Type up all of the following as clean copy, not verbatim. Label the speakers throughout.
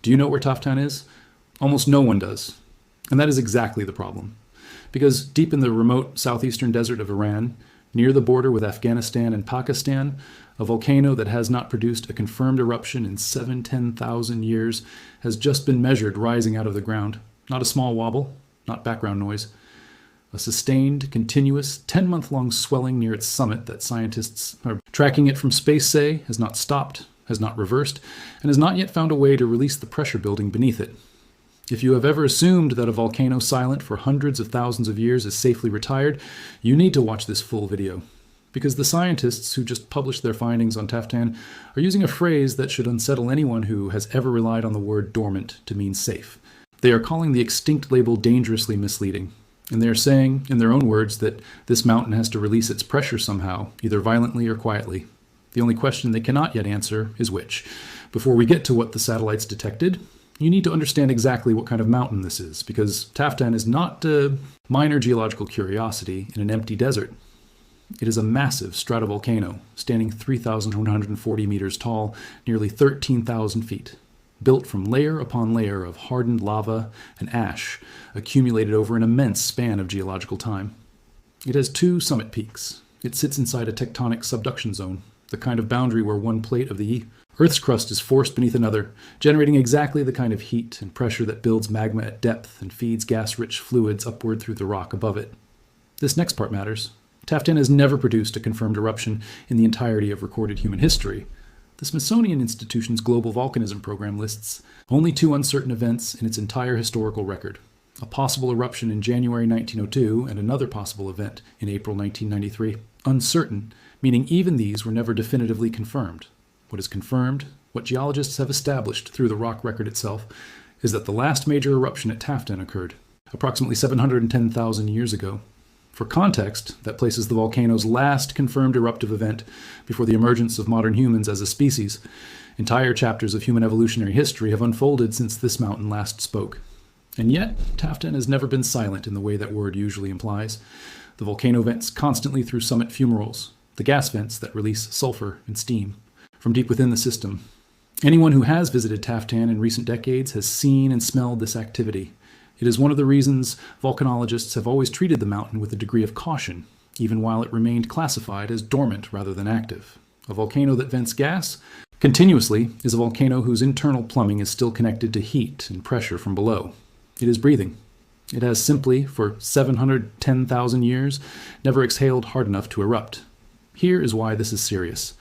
Speaker 1: Do you know where Taftan is? Almost no one does. And that is exactly the problem. Because deep in the remote southeastern desert of Iran, near the border with Afghanistan and Pakistan, a volcano that has not produced a confirmed eruption in 10,000 years has just been measured rising out of the ground. Not a small wobble, not background noise. A sustained, continuous, 10-month-long swelling near its summit that scientists are tracking it from space say has not stopped, has not reversed, and has not yet found a way to release the pressure building beneath it. If you have ever assumed that a volcano silent for hundreds of thousands of years is safely retired, you need to watch this full video. Because the scientists who just published their findings on Taftan are using a phrase that should unsettle anyone who has ever relied on the word dormant to mean safe. They are calling the extinct label dangerously misleading. And they are saying, in their own words, that this mountain has to release its pressure somehow, either violently or quietly. The only question they cannot yet answer is which. Before we get to what the satellites detected, you need to understand exactly what kind of mountain this is, because Taftan is not a minor geological curiosity in an empty desert. It is a massive stratovolcano, standing 3,140 meters tall, nearly 13,000 feet, built from layer upon layer of hardened lava and ash, accumulated over an immense span of geological time. It has two summit peaks. It sits inside a tectonic subduction zone, the kind of boundary where one plate of the Earth's crust is forced beneath another, generating exactly the kind of heat and pressure that builds magma at depth and feeds gas-rich fluids upward through the rock above it. This next part matters. Taftan has never produced a confirmed eruption in the entirety of recorded human history. The Smithsonian Institution's Global Volcanism Program lists only two uncertain events in its entire historical record: a possible eruption in January 1902 and another possible event in April 1993. Uncertain, meaning even these were never definitively confirmed. What is confirmed, what geologists have established through the rock record itself, is that the last major eruption at Taftan occurred approximately 710,000 years ago. For context, that places the volcano's last confirmed eruptive event before the emergence of modern humans as a species. Entire chapters of human evolutionary history have unfolded since this mountain last spoke. And yet, Taftan has never been silent in the way that word usually implies. The volcano vents constantly through summit fumaroles, the gas vents that release sulfur and steam from deep within the system. Anyone who has visited Taftan in recent decades has seen and smelled this activity. It is one of the reasons volcanologists have always treated the mountain with a degree of caution, even while it remained classified as dormant rather than active. A volcano that vents gas continuously is a volcano whose internal plumbing is still connected to heat and pressure from below. It is breathing. It has simply, for 710,000 years, never exhaled hard enough to erupt. Here is why this is serious.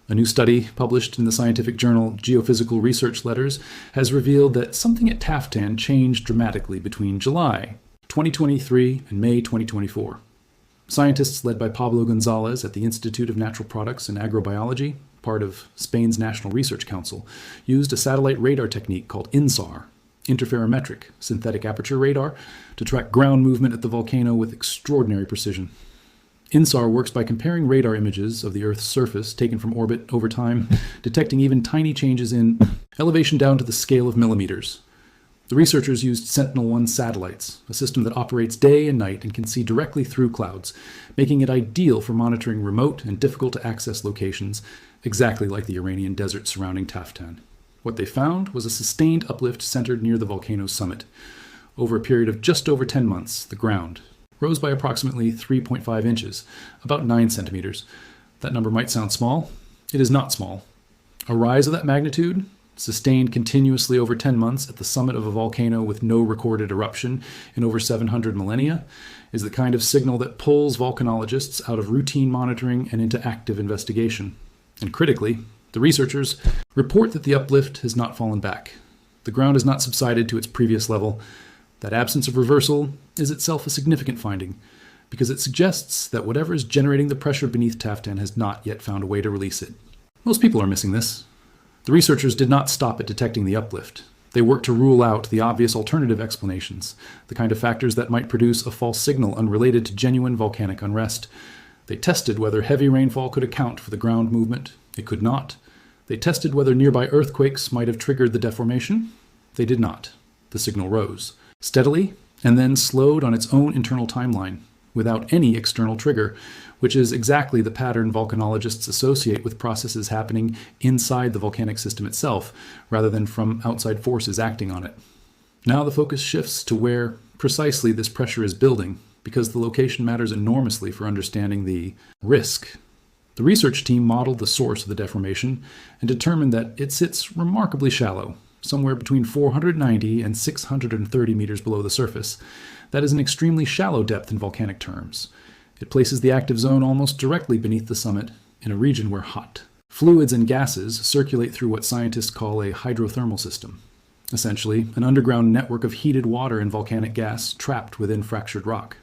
Speaker 1: A new study published in the scientific journal Geophysical Research Letters has revealed that something at Taftan changed dramatically between July 2023 and May 2024. Scientists led by Pablo Gonzalez at the Institute of Natural Products and Agrobiology, part of Spain's National Research Council, used a satellite radar technique called InSAR, interferometric synthetic aperture radar, to track ground movement at the volcano with extraordinary precision. InSAR works by comparing radar images of the Earth's surface taken from orbit over time, detecting even tiny changes in elevation down to the scale of millimeters. The researchers used Sentinel-1 satellites, a system that operates day and night and can see directly through clouds, making it ideal for monitoring remote and difficult-to-access locations, exactly like the Iranian desert surrounding Taftan. What they found was a sustained uplift centered near the volcano's summit. Over a period of just over 10 months, the ground rose by approximately 3.5 inches, about 9 centimeters. That number might sound small. It is not small. A rise of that magnitude, sustained continuously over 10 months at the summit of a volcano with no recorded eruption in over 700 millennia, is the kind of signal that pulls volcanologists out of routine monitoring and into active investigation. And critically, the researchers report that the uplift has not fallen back. The ground has not subsided to its previous level. That absence of reversal is itself a significant finding, because it suggests that whatever is generating the pressure beneath Taftan has not yet found a way to release it. Most people are missing this. The researchers did not stop at detecting the uplift. They worked to rule out the obvious alternative explanations, the kind of factors that might produce a false signal unrelated to genuine volcanic unrest. They tested whether heavy rainfall could account for the ground movement. It could not. They tested whether nearby earthquakes might have triggered the deformation. They did not. The signal rose steadily, and then slowed on its own internal timeline, without any external trigger, which is exactly the pattern volcanologists associate with processes happening inside the volcanic system itself, rather than from outside forces acting on it. Now the focus shifts to where precisely this pressure is building, because the location matters enormously for understanding the risk. The research team modeled the source of the deformation and determined that it sits remarkably shallow, somewhere between 490 and 630 meters below the surface. That is an extremely shallow depth in volcanic terms. It places the active zone almost directly beneath the summit in a region where hot fluids and gases circulate through what scientists call a hydrothermal system. Essentially, an underground network of heated water and volcanic gas trapped within fractured rock.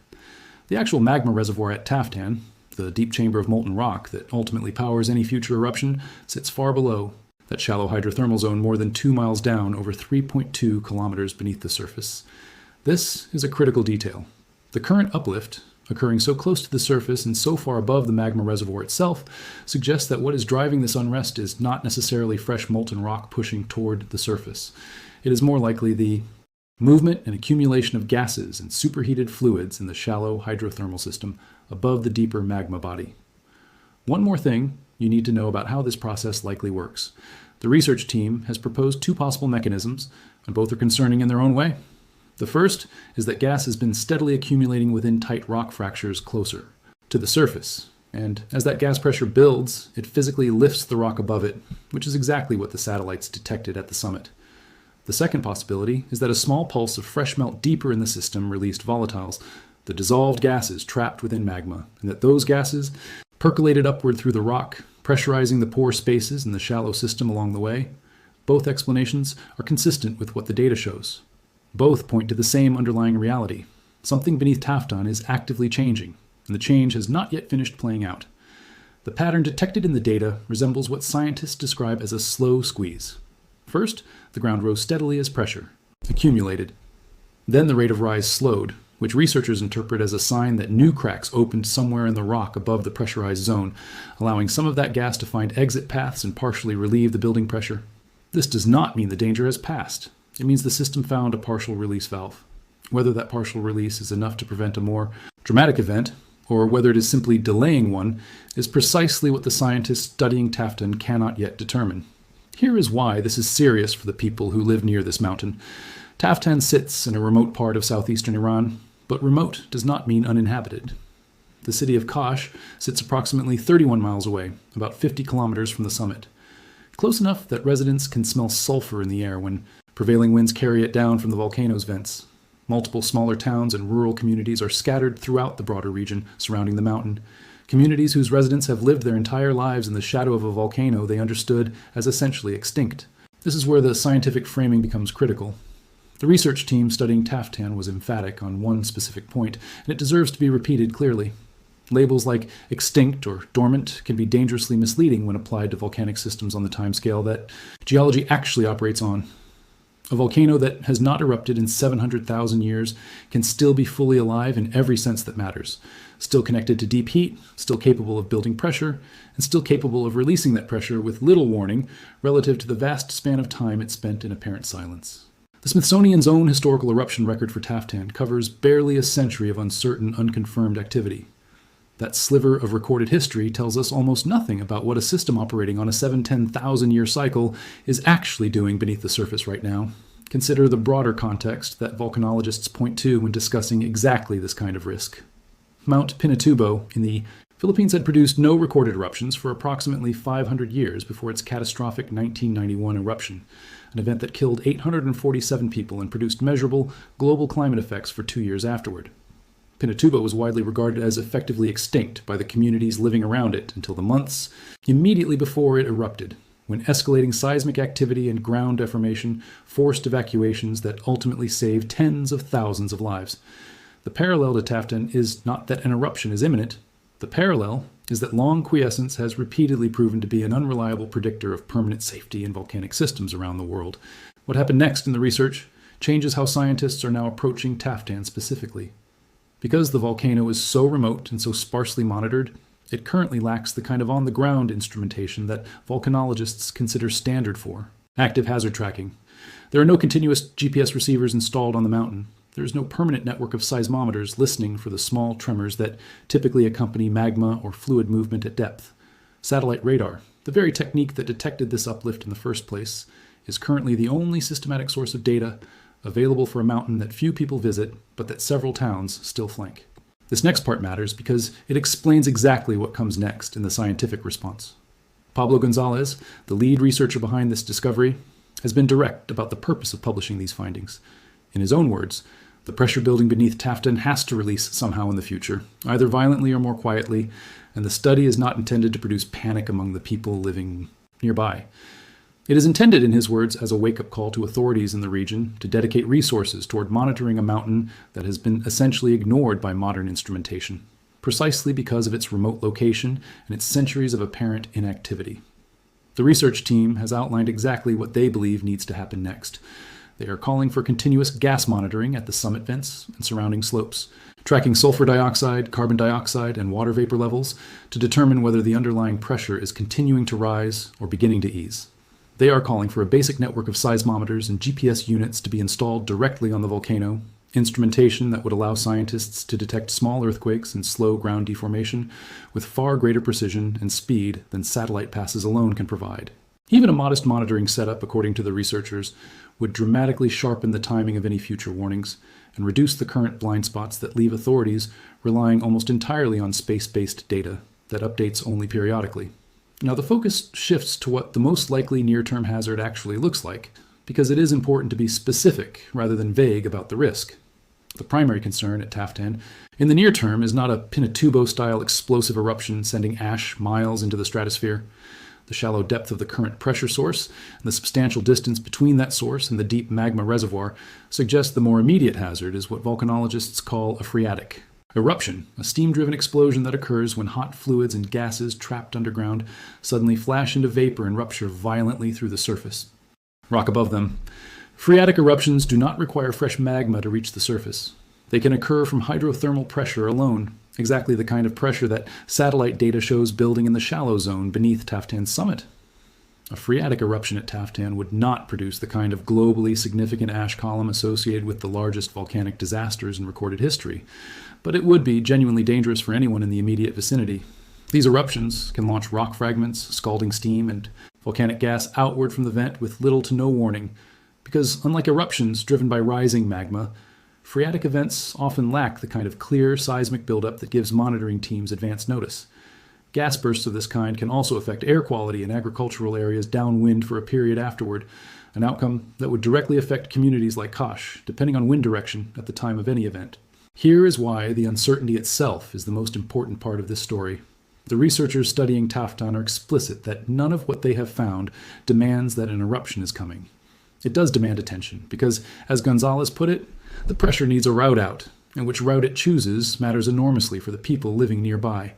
Speaker 1: The actual magma reservoir at Taftan, the deep chamber of molten rock that ultimately powers any future eruption, sits far below that shallow hydrothermal zone, more than 2 miles down, over 3.2 kilometers beneath the surface. This is a critical detail. The current uplift, occurring so close to the surface and so far above the magma reservoir itself, suggests that what is driving this unrest is not necessarily fresh molten rock pushing toward the surface. It is more likely the movement and accumulation of gases and superheated fluids in the shallow hydrothermal system above the deeper magma body. One more thing you need to know about how this process likely works. The research team has proposed 2 possible mechanisms, and both are concerning in their own way. The first is that gas has been steadily accumulating within tight rock fractures closer to the surface, and as that gas pressure builds, it physically lifts the rock above it, which is exactly what the satellites detected at the summit. The second possibility is that a small pulse of fresh melt deeper in the system released volatiles, the dissolved gases trapped within magma, and that those gases percolated upward through the rock, pressurizing the pore spaces in the shallow system along the way. Both explanations are consistent with what the data shows. Both point to the same underlying reality. Something beneath Taftan is actively changing, and the change has not yet finished playing out. The pattern detected in the data resembles what scientists describe as a slow squeeze. First, the ground rose steadily as pressure accumulated. Then the rate of rise slowed, which researchers interpret as a sign that new cracks opened somewhere in the rock above the pressurized zone, allowing some of that gas to find exit paths and partially relieve the building pressure. This does not mean the danger has passed. It means the system found a partial release valve. Whether that partial release is enough to prevent a more dramatic event, or whether it is simply delaying one, is precisely what the scientists studying Taftan cannot yet determine. Here is why this is serious for the people who live near this mountain. Taftan sits in a remote part of southeastern Iran, but remote does not mean uninhabited. The city of Kash sits approximately 31 miles away, about 50 kilometers from the summit. Close enough that residents can smell sulfur in the air when prevailing winds carry it down from the volcano's vents. Multiple smaller towns and rural communities are scattered throughout the broader region surrounding the mountain. Communities whose residents have lived their entire lives in the shadow of a volcano they understood as essentially extinct. This is where the scientific framing becomes critical. The research team studying Taftan was emphatic on one specific point, and it deserves to be repeated clearly. Labels like extinct or dormant can be dangerously misleading when applied to volcanic systems on the timescale that geology actually operates on. A volcano that has not erupted in 700,000 years can still be fully alive in every sense that matters, still connected to deep heat, still capable of building pressure, and still capable of releasing that pressure with little warning relative to the vast span of time it spent in apparent silence. The Smithsonian's own historical eruption record for Taftan covers barely a century of uncertain, unconfirmed activity. That sliver of recorded history tells us almost nothing about what a system operating on a 710,000 year cycle is actually doing beneath the surface right now. Consider the broader context that volcanologists point to when discussing exactly this kind of risk. Mount Pinatubo in the Philippines had produced no recorded eruptions for approximately 500 years before its catastrophic 1991 eruption, an event that killed 847 people and produced measurable global climate effects for 2 years afterward. Pinatubo was widely regarded as effectively extinct by the communities living around it until the months immediately before it erupted, when escalating seismic activity and ground deformation forced evacuations that ultimately saved tens of thousands of lives. The parallel to Taftan is not that an eruption is imminent. The parallel is that long quiescence has repeatedly proven to be an unreliable predictor of permanent safety in volcanic systems around the world. What happened next in the research changes how scientists are now approaching Taftan specifically. Because the volcano is so remote and so sparsely monitored, it currently lacks the kind of on-the-ground instrumentation that volcanologists consider standard for active hazard tracking. There are no continuous GPS receivers installed on the mountain. There is no permanent network of seismometers listening for the small tremors that typically accompany magma or fluid movement at depth. Satellite radar, the very technique that detected this uplift in the first place, is currently the only systematic source of data available for a mountain that few people visit, but that several towns still flank. This next part matters because it explains exactly what comes next in the scientific response. Pablo Gonzalez, the lead researcher behind this discovery, has been direct about the purpose of publishing these findings. In his own words, the pressure building beneath Taftan has to release somehow in the future, either violently or more quietly, and the study is not intended to produce panic among the people living nearby. It is intended, in his words, as a wake-up call to authorities in the region to dedicate resources toward monitoring a mountain that has been essentially ignored by modern instrumentation, precisely because of its remote location and its centuries of apparent inactivity. The research team has outlined exactly what they believe needs to happen next. They are calling for continuous gas monitoring at the summit vents and surrounding slopes, tracking sulfur dioxide, carbon dioxide, and water vapor levels to determine whether the underlying pressure is continuing to rise or beginning to ease. They are calling for a basic network of seismometers and GPS units to be installed directly on the volcano, instrumentation that would allow scientists to detect small earthquakes and slow ground deformation with far greater precision and speed than satellite passes alone can provide. Even a modest monitoring setup, according to the researchers, would dramatically sharpen the timing of any future warnings and reduce the current blind spots that leave authorities relying almost entirely on space-based data that updates only periodically. Now, the focus shifts to what the most likely near-term hazard actually looks like, because it is important to be specific rather than vague about the risk. The primary concern at Taftan in the near term is not a Pinatubo-style explosive eruption sending ash miles into the stratosphere. The shallow depth of the current pressure source and the substantial distance between that source and the deep magma reservoir suggest the more immediate hazard is what volcanologists call a phreatic eruption, a steam-driven explosion that occurs when hot fluids and gases trapped underground suddenly flash into vapor and rupture violently through the surface. Rock above them. Phreatic eruptions do not require fresh magma to reach the surface. They can occur from hydrothermal pressure alone, exactly the kind of pressure that satellite data shows building in the shallow zone beneath Taftan's summit. A phreatic eruption at Taftan would not produce the kind of globally significant ash column associated with the largest volcanic disasters in recorded history, but it would be genuinely dangerous for anyone in the immediate vicinity. These eruptions can launch rock fragments, scalding steam, and volcanic gas outward from the vent with little to no warning, because unlike eruptions driven by rising magma, phreatic events often lack the kind of clear seismic buildup that gives monitoring teams advance notice. Gas bursts of this kind can also affect air quality in agricultural areas downwind for a period afterward, an outcome that would directly affect communities like Kash, depending on wind direction at the time of any event. Here is why the uncertainty itself is the most important part of this story. The researchers studying Taftan are explicit that none of what they have found demands that an eruption is coming. It does demand attention, because, as Gonzalez put it, the pressure needs a route out, and which route it chooses matters enormously for the people living nearby.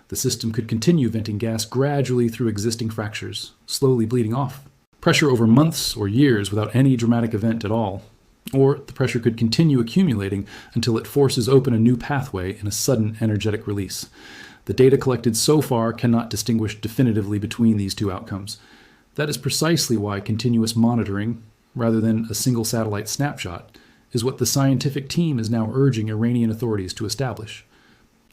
Speaker 1: The system could continue venting gas gradually through existing fractures, slowly bleeding off. Pressure over months or years without any dramatic event at all. Or the pressure could continue accumulating until it forces open a new pathway in a sudden energetic release. The data collected so far cannot distinguish definitively between these two outcomes. That is precisely why continuous monitoring, rather than a single satellite snapshot, is what the scientific team is now urging Iranian authorities to establish.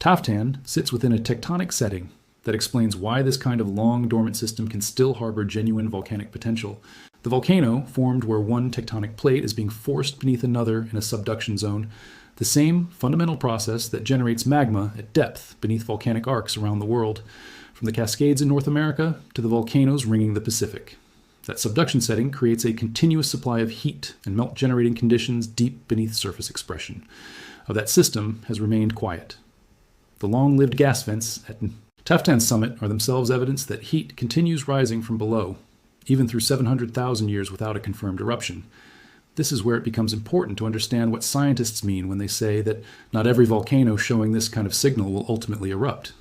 Speaker 1: Taftan sits within a tectonic setting that explains why this kind of long dormant system can still harbor genuine volcanic potential. The volcano formed where one tectonic plate is being forced beneath another in a subduction zone, the same fundamental process that generates magma at depth beneath volcanic arcs around the world, from the Cascades in North America to the volcanoes ringing the Pacific. That subduction setting creates a continuous supply of heat and melt-generating conditions deep beneath surface expression. Of that system has remained quiet. The long-lived gas vents at Taftan's summit are themselves evidence that heat continues rising from below, even through 700,000 years without a confirmed eruption. This is where it becomes important to understand what scientists mean when they say that not every volcano showing this kind of signal will ultimately erupt.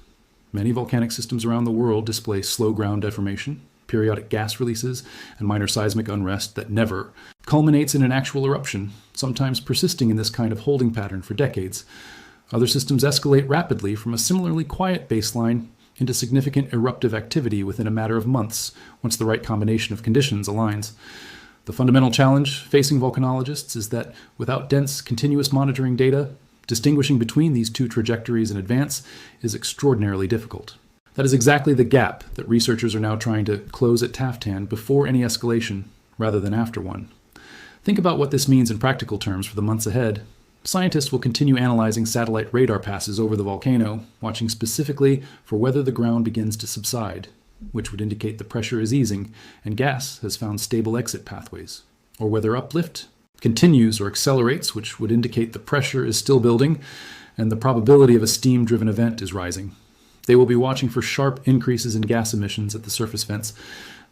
Speaker 1: Many volcanic systems around the world display slow ground deformation, periodic gas releases, and minor seismic unrest that never culminates in an actual eruption, sometimes persisting in this kind of holding pattern for decades. Other systems escalate rapidly from a similarly quiet baseline into significant eruptive activity within a matter of months, once the right combination of conditions aligns. The fundamental challenge facing volcanologists is that without dense, continuous monitoring data, distinguishing between these two trajectories in advance is extraordinarily difficult. That is exactly the gap that researchers are now trying to close at Taftan before any escalation, rather than after one. Think about what this means in practical terms for the months ahead. Scientists will continue analyzing satellite radar passes over the volcano, watching specifically for whether the ground begins to subside, which would indicate the pressure is easing and gas has found stable exit pathways, or whether uplift continues or accelerates, which would indicate the pressure is still building and the probability of a steam-driven event is rising. They will be watching for sharp increases in gas emissions at the surface vents.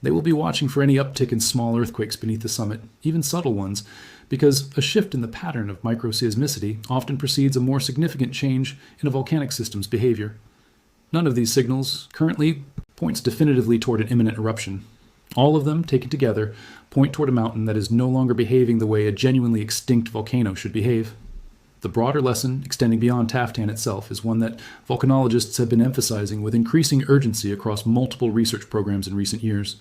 Speaker 1: They will be watching for any uptick in small earthquakes beneath the summit, even subtle ones, because a shift in the pattern of microseismicity often precedes a more significant change in a volcanic system's behavior. None of these signals currently points definitively toward an imminent eruption. All of them, taken together, point toward a mountain that is no longer behaving the way a genuinely extinct volcano should behave. The broader lesson, extending beyond Taftan itself, is one that volcanologists have been emphasizing with increasing urgency across multiple research programs in recent years.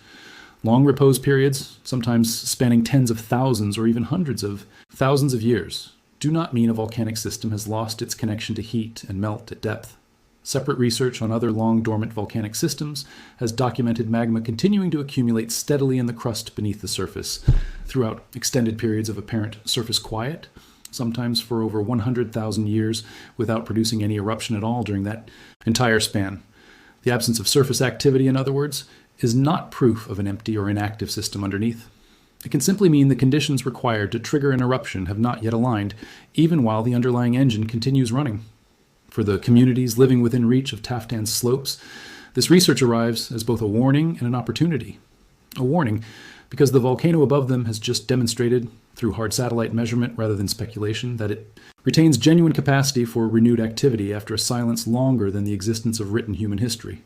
Speaker 1: Long repose periods, sometimes spanning tens of thousands or even hundreds of thousands of years, do not mean a volcanic system has lost its connection to heat and melt at depth. Separate research on other long-dormant volcanic systems has documented magma continuing to accumulate steadily in the crust beneath the surface throughout extended periods of apparent surface quiet, sometimes for over 100,000 years without producing any eruption at all during that entire span. The absence of surface activity, in other words, is not proof of an empty or inactive system underneath. It can simply mean the conditions required to trigger an eruption have not yet aligned, even while the underlying engine continues running. For the communities living within reach of Taftan's slopes, this research arrives as both a warning and an opportunity. A warning because the volcano above them has just demonstrated, through hard satellite measurement rather than speculation, that it retains genuine capacity for renewed activity after a silence longer than the existence of written human history.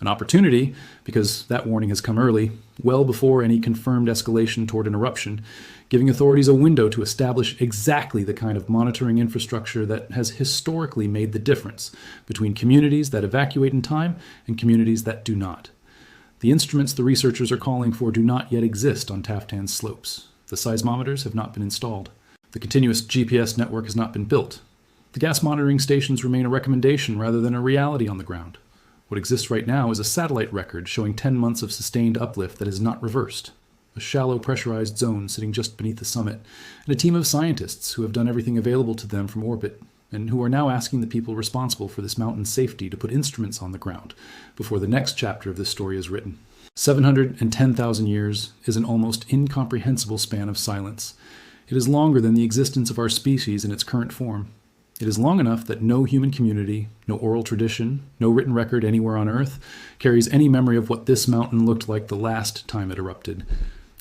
Speaker 1: An opportunity because that warning has come early, well before any confirmed escalation toward an eruption, giving authorities a window to establish exactly the kind of monitoring infrastructure that has historically made the difference between communities that evacuate in time and communities that do not. The instruments the researchers are calling for do not yet exist on Taftan's slopes. The seismometers have not been installed. The continuous GPS network has not been built. The gas monitoring stations remain a recommendation rather than a reality on the ground. What exists right now is a satellite record showing 10 months of sustained uplift that is not reversed, a shallow pressurized zone sitting just beneath the summit, and a team of scientists who have done everything available to them from orbit, and who are now asking the people responsible for this mountain's safety to put instruments on the ground before the next chapter of this story is written. 710,000 years is an almost incomprehensible span of silence. It is longer than the existence of our species in its current form. It is long enough that no human community, no oral tradition, no written record anywhere on Earth carries any memory of what this mountain looked like the last time it erupted.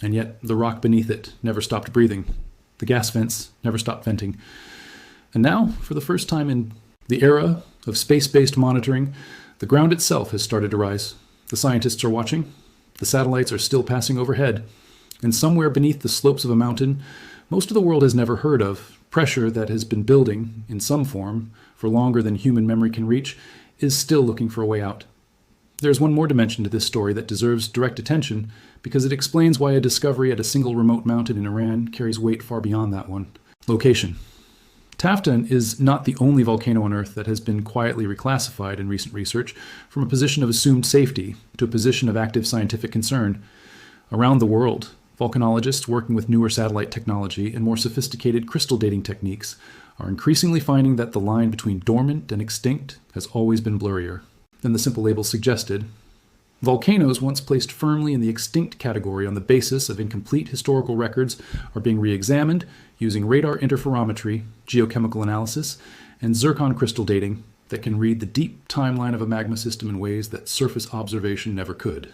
Speaker 1: And yet the rock beneath it never stopped breathing. The gas vents never stopped venting. And now, for the first time in the era of space-based monitoring, the ground itself has started to rise. The scientists are watching. The satellites are still passing overhead. And somewhere beneath the slopes of a mountain, most of the world has never heard of, pressure that has been building, in some form, for longer than human memory can reach, is still looking for a way out. There's one more dimension to this story that deserves direct attention, because it explains why a discovery at a single remote mountain in Iran carries weight far beyond that one. Location. Taftan is not the only volcano on Earth that has been quietly reclassified in recent research from a position of assumed safety to a position of active scientific concern. Around the world, volcanologists working with newer satellite technology and more sophisticated crystal dating techniques are increasingly finding that the line between dormant and extinct has always been blurrier than the simple label suggested. Volcanoes once placed firmly in the extinct category on the basis of incomplete historical records are being re-examined using radar interferometry, geochemical analysis, and zircon crystal dating that can read the deep timeline of a magma system in ways that surface observation never could.